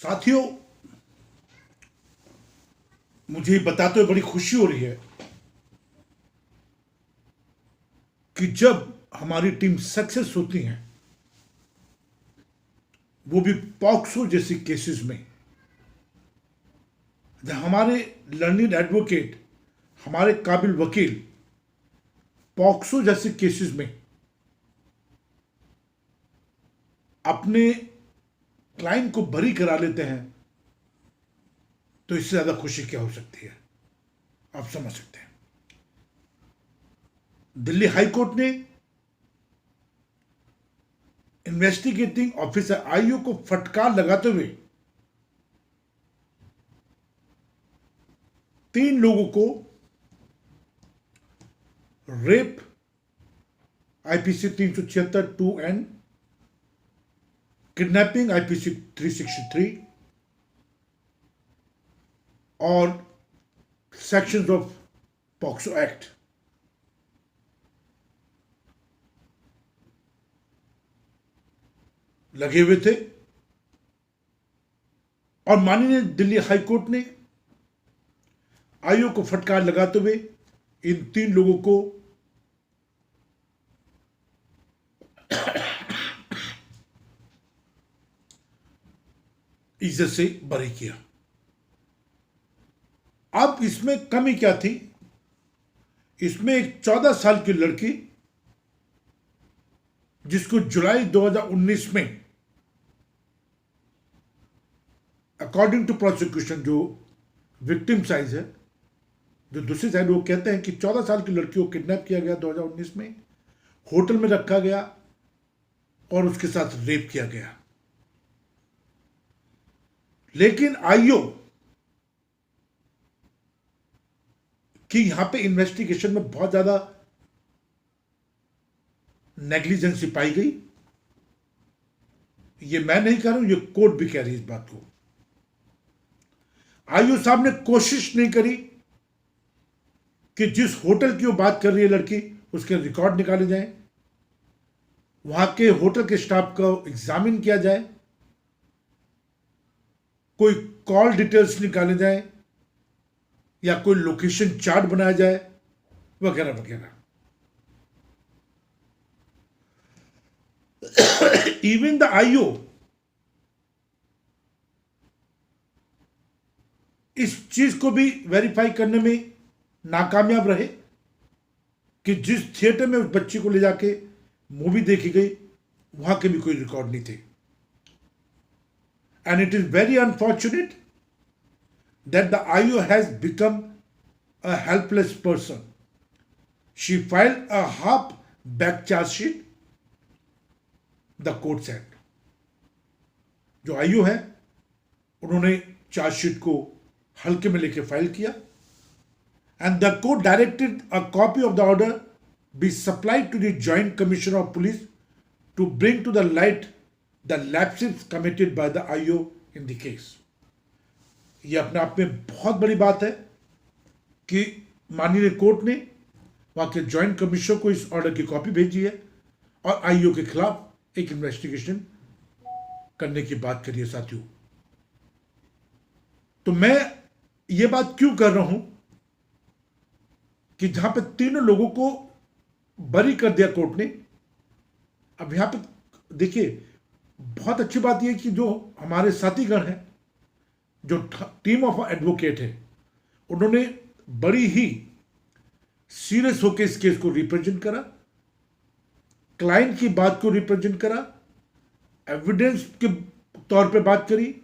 साथियों, मुझे बताते हुए बड़ी खुशी हो रही है कि जब हमारी टीम सक्सेस होती है, वो भी पॉक्सो जैसी केसेस में, जब हमारे लर्निंग एडवोकेट, हमारे काबिल वकील पॉक्सो जैसे केसेस में अपने क्लाइंट को बरी करा लेते हैं, तो इससे ज्यादा खुशी क्या हो सकती है, आप समझ सकते हैं। दिल्ली हाई कोर्ट ने इन्वेस्टिगेटिंग ऑफिसर आईओ को फटकार लगाते हुए 3 लोगों को rape IPC 376 2N, kidnapping IPC 363 और सेक्शंस ऑफ पॉक्सो एक्ट लगे हुए थे। और माननीय दिल्ली हाई कोर्ट ने आईओ को फटकार लगाते हुए इन 3 लोगों को इज्जत से बरी किया। अब इसमें कमी क्या थी? इसमें एक 14 साल की लड़की, जिसको जुलाई 2019 में अकॉर्डिंग टू प्रोसिक्यूशन, जो विक्टिम साइड है, जो दूसरी साइड, वो कहते हैं कि 14 साल की लड़की को किडनैप किया गया 2019 में, होटल में रखा गया और उसके साथ रेप किया गया। लेकिन आईओ कि यहां पे इन्वेस्टिगेशन में बहुत ज्यादा नेग्लिजेंसी पाई गई। ये मैं नहीं कह रहा हूं, ये कोर्ट भी कह रही है इस बात को। आईओ साहब ने कोशिश नहीं करी कि जिस होटल की वो बात कर रही है लड़की, उसके रिकॉर्ड निकाले जाएं, वहां के होटल के स्टाफ को एग्जामिन किया जाए, कोई कॉल डिटेल्स निकाले जाए या कोई लोकेशन चार्ट बनाया जाए, वगैरह वगैरह। इवन द आईओ इस चीज को भी वेरीफाई करने में नाकामयाब रहे कि जिस थिएटर में उस बच्ची को ले जाके मूवी देखी गई, वहां के भी कोई रिकॉर्ड नहीं थे। And it is very unfortunate that the IO has become a helpless person. She filed a half-back charge sheet, the court said. जो IO है, उन्होंने चार्जशीट को हल्के में लेके फाइल किया, and the court directed a copy of the order be supplied to the Joint Commissioner of Police to bring to the light the lapses committed by the IO in the case. ये अपने आप में बहुत बड़ी बात है कि माननीय कोर्ट ने वहां के ज्वाइंट कमिश्नर को इस ऑर्डर की कॉपी भेजी है और आईओ के खिलाफ एक इन्वेस्टिगेशन करने की बात करी है। साथियों, तो मैं ये बात क्यों कर रहा हूं कि जहां पे 3 लोगों को बरी कर दिया कोर्ट ने। अब यहां पे देखिए, बहुत अच्छी बात यह कि जो हमारे साथीगण हैं, जो टीम ऑफ एडवोकेट है, उन्होंने बड़ी ही सीरियस होकर इस केस को रिप्रेजेंट करा, क्लाइंट की बात को रिप्रेजेंट करा, एविडेंस के तौर पे बात करी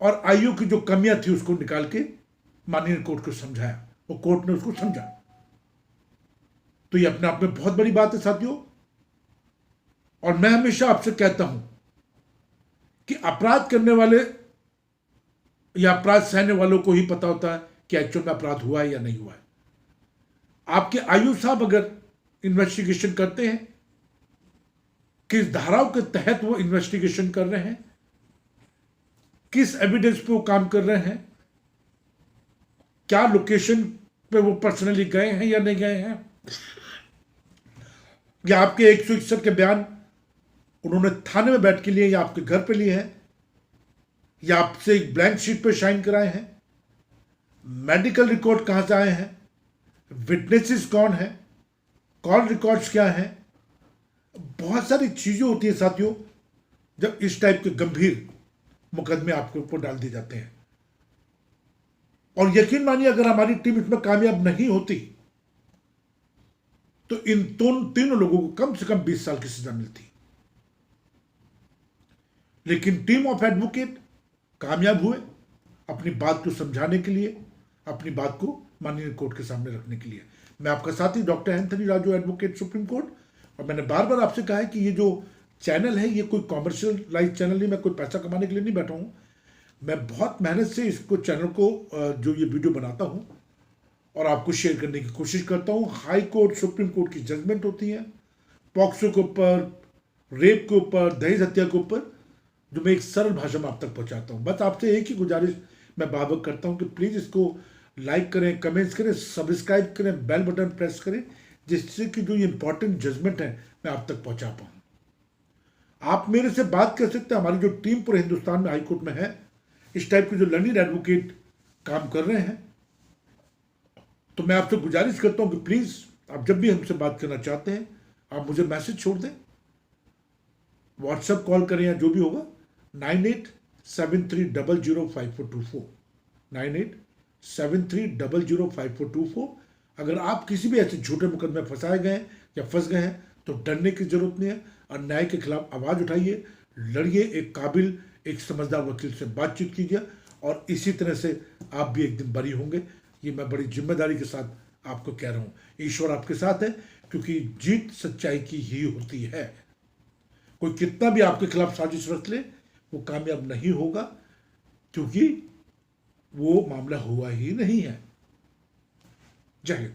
और आईओ की जो कमियां थी उसको निकाल के माननीय कोर्ट को समझाया और कोर्ट ने उसको समझा। तो ये अपने आप में बहुत बड़ी बात है साथियों। और मैं हमेशा आपसे कहता हूं कि अपराध करने वाले या अपराध सहने वालों को ही पता होता है कि एक्चुअल में अपराध हुआ है या नहीं हुआ है। आपके आईओ साहब अगर इन्वेस्टिगेशन करते हैं, किस धाराओं के तहत वो इन्वेस्टिगेशन कर रहे हैं, किस एविडेंस पे वो काम कर रहे हैं, क्या लोकेशन पे वो पर्सनली गए हैं या नहीं गए हैं, या आपके 161 के बयान उन्होंने थाने में बैठ के लिए या आपके घर पे लिए हैं, या आपसे एक ब्लैंक शीट पे साइन कराए हैं? मेडिकल रिकॉर्ड कहां से आए हैं? विटनेसेस कौन है? कॉल रिकॉर्ड्स क्या हैं? बहुत सारी चीजें होती है साथियों, जब इस टाइप के गंभीर मुकदमे आपके ऊपर डाल दिए जाते हैं। और यकीन मानिए, अगर हमारी टीम इसमें कामयाब नहीं होती तो इन तीनों लोगों को कम से कम 20 साल की सजा मिलती। लेकिन टीम ऑफ एडवोकेट कामयाब हुए अपनी बात को समझाने के लिए, अपनी बात को माननीय कोर्ट के सामने रखने के लिए। मैं आपका साथी doctor Anthony Raju, advocate supreme court. और मैंने बार बार आपसे कहा है कि ये जो चैनल है ये कोई कॉमर्शियलाइज चैनल नहीं, मैं कोई पैसा कमाने के लिए नहीं बैठा हूँ। मैं बहुत मेहनत से इसको चैनल को जो ये वीडियो बनाता हूँ और आपको शेयर करने की कोशिश करता हूँ। हाई कोर्ट, सुप्रीम कोर्ट की जजमेंट होती है पॉक्सो के ऊपर, रेप के ऊपर, दहेज हत्या के ऊपर, जो मैं एक सरल भाषा में आप तक पहुँचाता हूँ। बस आपसे एक ही गुजारिश मैं बार बार करता हूँ कि प्लीज़ इसको लाइक करें, कमेंट्स करें, सब्सक्राइब करें, बेल बटन प्रेस करें, जिससे कि जो ये इंपॉर्टेंट जजमेंट है मैं आप तक पहुँचा पाऊँ। आप मेरे से बात कर सकते हैं। हमारी जो टीम पूरे हिंदुस्तान में हाई कोर्ट में है, इस टाइप के जो लर्निंग एडवोकेट काम कर रहे हैं, तो मैं आपसे गुजारिश करता हूं कि प्लीज आप जब भी हमसे बात करना चाहते हैं आप मुझे मैसेज छोड़ दें, व्हाट्सएप कॉल करें या जो भी होगा। 9873005424 9873005424। अगर आप किसी भी ऐसे झूठे मुकदमे फंसाए गए या फंस गए हैं तो डरने की जरूरत नहीं है। अन्याय के खिलाफ आवाज उठाइए, लड़िए, एक काबिल, एक समझदार वकील से बातचीत कीजिए और इसी तरह से आप भी एक दिन बरी होंगे। ये मैं बड़ी जिम्मेदारी के साथ आपको कह रहा हूं। ईश्वर आपके साथ है, क्योंकि जीत सच्चाई की ही होती है। कोई कितना भी आपके खिलाफ साजिश रच ले, वो कामयाब नहीं होगा, क्योंकि वो मामला हुआ ही नहीं है। जय हिंद।